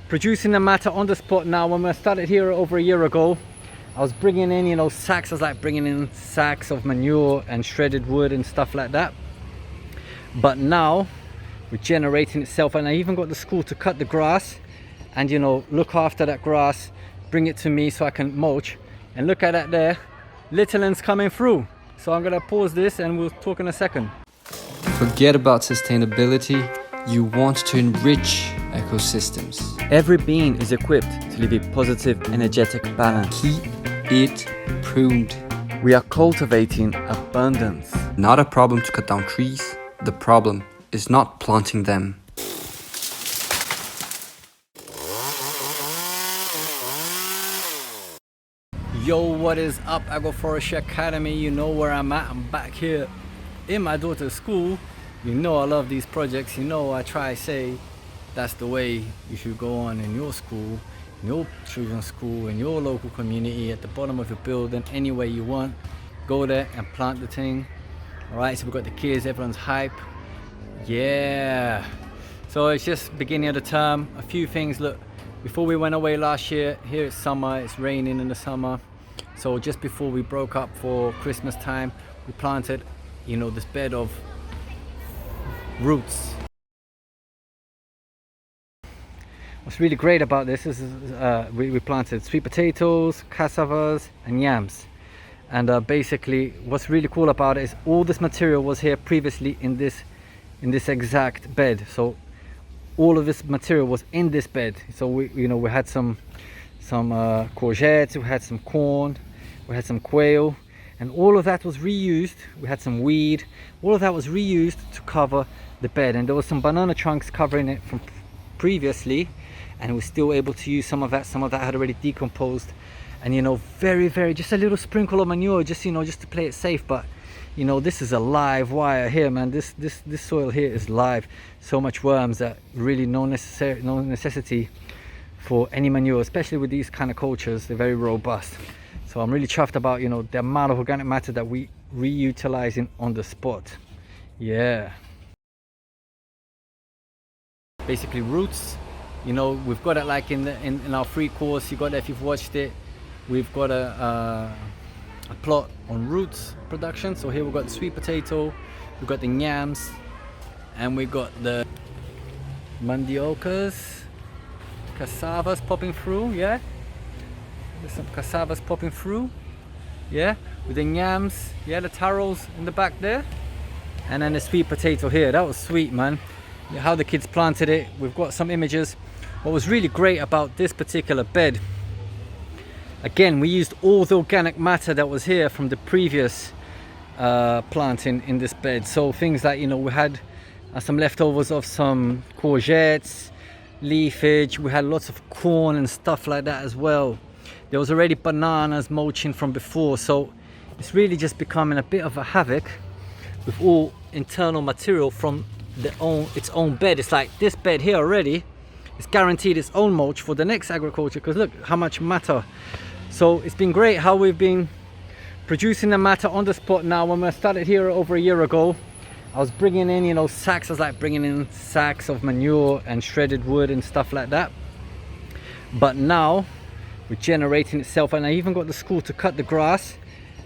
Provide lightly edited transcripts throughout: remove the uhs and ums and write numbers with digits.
producing the matter on the spot now. When I started here over a year ago, I was bringing in, you know, sacks. I was like bringing in sacks of manure and shredded wood and stuff like that. But now we're generating itself, and I even got the school to cut the grass and, you know, look after that grass, bring it to me so I can mulch. And look at that there, little one's coming through. So I'm gonna pause this and we'll talk in a second. Forget about sustainability. You want to enrich ecosystems. Every being is equipped to live a positive, energetic balance. Keep it pruned. We are cultivating abundance. Not a problem to cut down trees. The problem is not planting them. Yo, what is up, Agroforestry Academy? You know where I'm at. I'm back here in my daughter's school. You know I love these projects. You know I try to say that's the way you should go on in your school, in your children's school, in your local community, at the bottom of your building, any way you want. Go there and plant the thing. Alright, so we've got the kids, everyone's hype. Yeah. So it's just beginning of the term. A few things, look, before we went away last year, here it's summer, it's raining in the summer. So just before we broke up for Christmas time, we planted, you know, this bed of roots. What's really great about this is we planted sweet potatoes, cassavas and yams. And basically what's really cool about it is all this material was here previously in this exact bed. So all of this material was in this bed. So we had some courgettes, we had some corn, we had some quail, and all of that was reused. We had some weed. All of that was reused to cover the bed, and there was some banana trunks covering it from previously, and we're still able to use some of that. Some of that had already decomposed, and you know, very just a little sprinkle of manure, just to play it safe. But you know, this is a live wire here, man. This soil here is live. So much worms that really no necessity for any manure, especially with these kind of cultures. They're very robust. So I'm really chuffed about, you know, the amount of organic matter that we reutilizing on the spot. Yeah. Basically roots, you know, we've got it like in our free course. You got it if you've watched it. We've got a plot on roots production. So here we've got the sweet potato, we've got the yams, and we've got the mandiocas, cassavas popping through. Yeah, there's some cassavas popping through. Yeah, with the yams. Yeah, the taros in the back there, and then the sweet potato here. That was sweet, man. Yeah, how the kids planted it. We've got some images. What was really great about this particular bed, again, we used all the organic matter that was here from the previous planting in this bed. So things like, you know, we had some leftovers of some courgettes, leafage. We had lots of corn and stuff like that as well. There was already bananas mulching from before. So it's really just becoming a bit of a havoc with all internal material from its own bed. It's like this bed here already is guaranteed its own mulch for the next agriculture, because look how much matter. So it's been great how we've been producing the matter on the spot now. When I started here over a year ago, I was bringing in, you know, sacks. I was like bringing in sacks of manure and shredded wood and stuff like that. But now we're generating itself, and I even got the school to cut the grass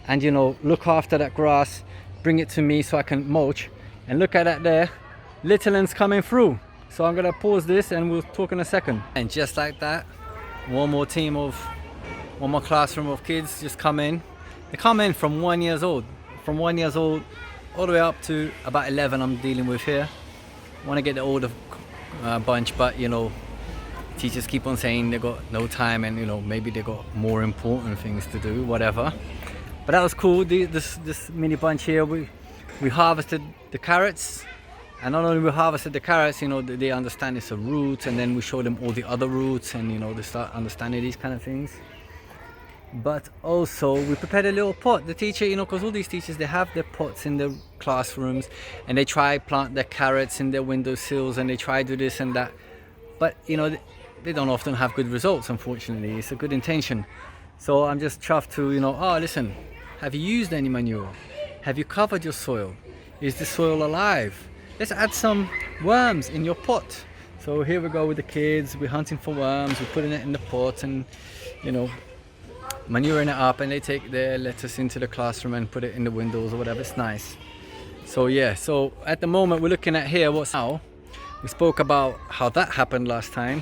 and, you know, look after that grass, bring it to me so I can mulch. And look at that there, little one's coming through. So I'm gonna pause this and we'll talk in a second. And just like that, one more classroom of kids just come in. They come in from 1 year old, all the way up to about 11 I'm dealing with here. I want to get the older bunch, but you know, teachers keep on saying they got no time, and you know, maybe they got more important things to do, whatever. But that was cool. This mini bunch here, we harvested the carrots. And not only we harvested the carrots, you know, they understand it's a root, and then we show them all the other roots, and you know, they start understanding these kind of things. But also we prepared a little pot. The teacher, you know, because all these teachers, they have their pots in their classrooms, and they try plant their carrots in their windowsills, and they try do this and that. But you know, they don't often have good results, unfortunately. It's a good intention. So I'm just chuffed to, you know, oh listen, have you used any manure? Have you covered your soil? Is the soil alive? Let's add some worms in your pot So here we go with the kids. We're hunting for worms. We're putting it in the pot and, you know, manuring it up, and they take their lettuce into the classroom and put it in the windows or whatever. It's nice. So yeah, so at the moment we're looking at here what's now. We spoke about how that happened last time,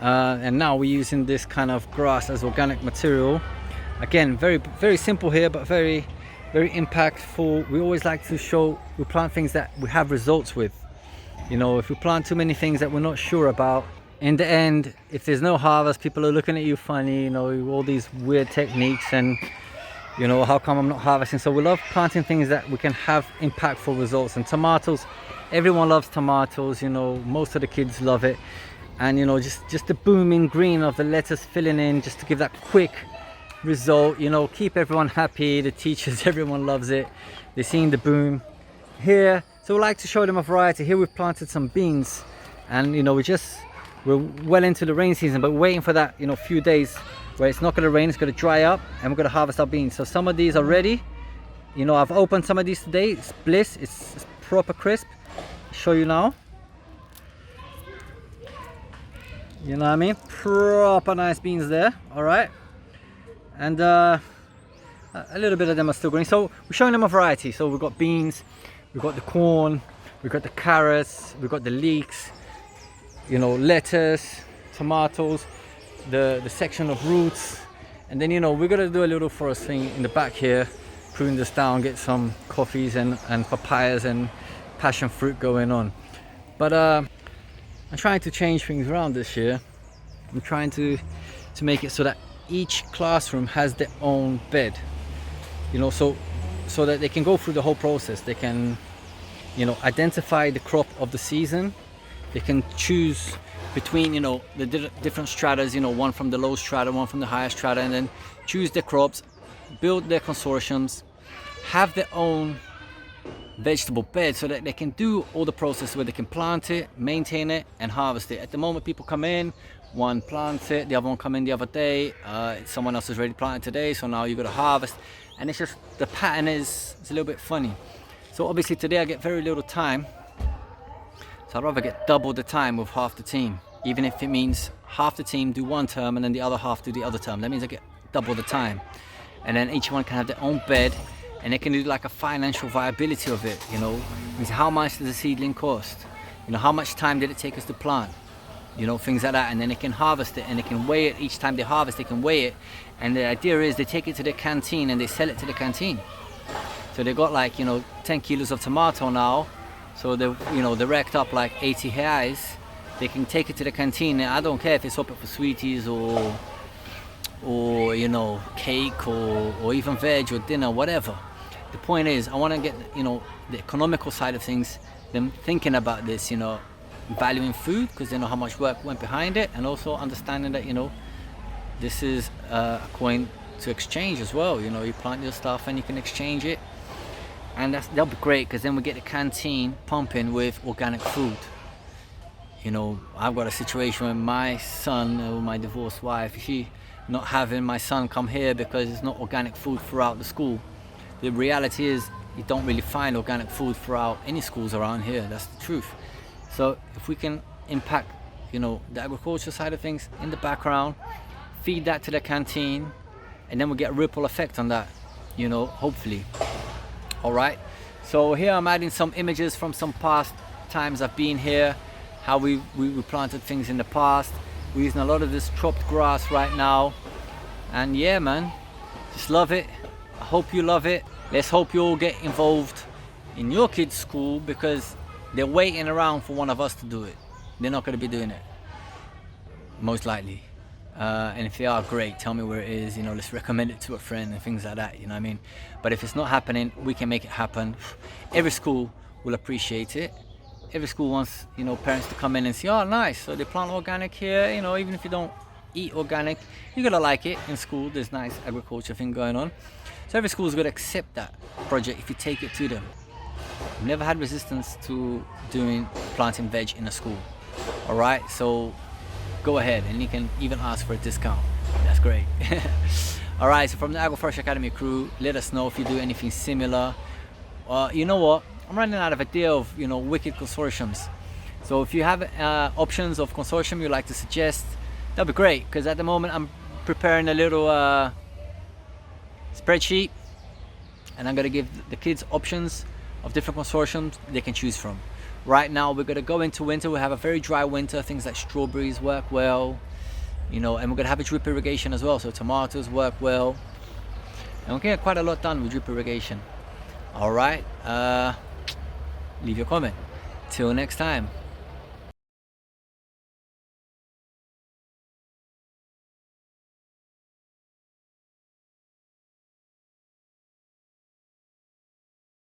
and now we're using this kind of grass as organic material. Again, very simple here, but very impactful. We always like to show we plant things that we have results with. You know, if we plant too many things that we're not sure about, in the end, if there's no harvest, people are looking at you funny, you know, all these weird techniques, and you know, how come I'm not harvesting? So we love planting things that we can have impactful results. And tomatoes, everyone loves tomatoes, you know, most of the kids love it. And you know, just the booming green of the lettuce filling in, just to give that quick result, you know, keep everyone happy. The teachers, everyone loves it. They're seeing the boom here. So we like to show them a variety. Here we've planted some beans, and you know, we're well into the rain season, but we're waiting for that, you know, few days where it's not going to rain, it's going to dry up, and we're going to harvest our beans. So some of these are ready. You know, I've opened some of these today. It's bliss, it's proper crisp. I'll show you now. You know what I mean? Proper nice beans there. All right. And a little bit of them are still green. So we're showing them a variety. So we've got beans, we've got the corn, we've got the carrots, we've got the leeks, you know, lettuce, tomatoes, the section of roots, and then, you know, we're gonna do a little forest thing in the back here, prune this down, get some coffees and papayas and passion fruit going on. But I'm trying to change things around this year. I'm trying to make it so that each classroom has their own bed, you know, so that they can go through the whole process. They can, you know, identify the crop of the season. They can choose between, you know, the different stratas, you know, one from the low strata, one from the higher strata, and then choose their crops, build their consortiums, have their own vegetable bed, so that they can do all the process where they can plant it, maintain it, and harvest it. At the moment, people come in, one plants it, the other one come in the other day, someone else is ready to plant it today, so now you got to harvest, and it's just, the pattern is, it's a little bit funny. So obviously today I get very little time, so I'd rather get double the time with half the team, even if it means half the team do one term and then the other half do the other term. That means I get double the time, and then each one can have their own bed, and they can do like a financial viability of it. You know, means how much does a seedling cost? You know, how much time did it take us to plant? You know, things like that, and then they can harvest it, and they can weigh it. Each time they harvest, they can weigh it, and the idea is they take it to the canteen and they sell it to the canteen. So they got like, you know, 10 kilos of tomato now. So they, you know, they racked up like 80 reais. They can take it to the canteen, and I don't care if it's open for sweeties or you know, cake or even veg or dinner, whatever. The point is, I want to get, you know, the economical side of things, them thinking about this, you know, valuing food because they know how much work went behind it, and also understanding that, you know, this is a coin to exchange as well. You know, you plant your stuff and you can exchange it, and that'll be great, because then we get the canteen pumping with organic food. You know, I've got a situation where my son, or my divorced wife, she not having my son come here because it's not organic food throughout the school. The reality is you don't really find organic food throughout any schools around here. That's the truth. So if we can impact, you know, the agriculture side of things in the background, feed that to the canteen, and then we get a ripple effect on that, you know, hopefully. All right, so here I'm adding some images from some past times I've been here, how we planted things in the past. We're using a lot of this chopped grass right now, and yeah, man, just love it. I hope you love it. Let's hope you all get involved in your kids' school, because they're waiting around for one of us to do it. They're not going to be doing it, most likely. And if they are, great, tell me where it is, you know, let's recommend it to a friend and things like that, you know what I mean? But if it's not happening, we can make it happen. Every school will appreciate it. Every school wants, you know, parents to come in and say, oh, nice, so they plant organic here, you know, even if you don't eat organic, you're gonna like it in school. There's nice agriculture thing going on. So every school is gonna accept that project if you take it to them. I've never had resistance to planting veg in a school. All right, so go ahead, and you can even ask for a discount. That's great. All right, so from the Agroforestry Academy crew, let us know if you do anything similar. You know what? I'm running out of idea of, you know, wicked consortiums. So So if you have options of consortium you'd like to suggest, that'd be great, because at the moment I'm preparing a little spreadsheet, and I'm gonna give the kids options of different consortiums they can choose from. Right now we're gonna go into winter, we have a very dry winter, things like strawberries work well, you know, and we're gonna have a drip irrigation as well, so tomatoes work well, and we can get quite a lot done with drip irrigation. All right, leave your comment. Till next time.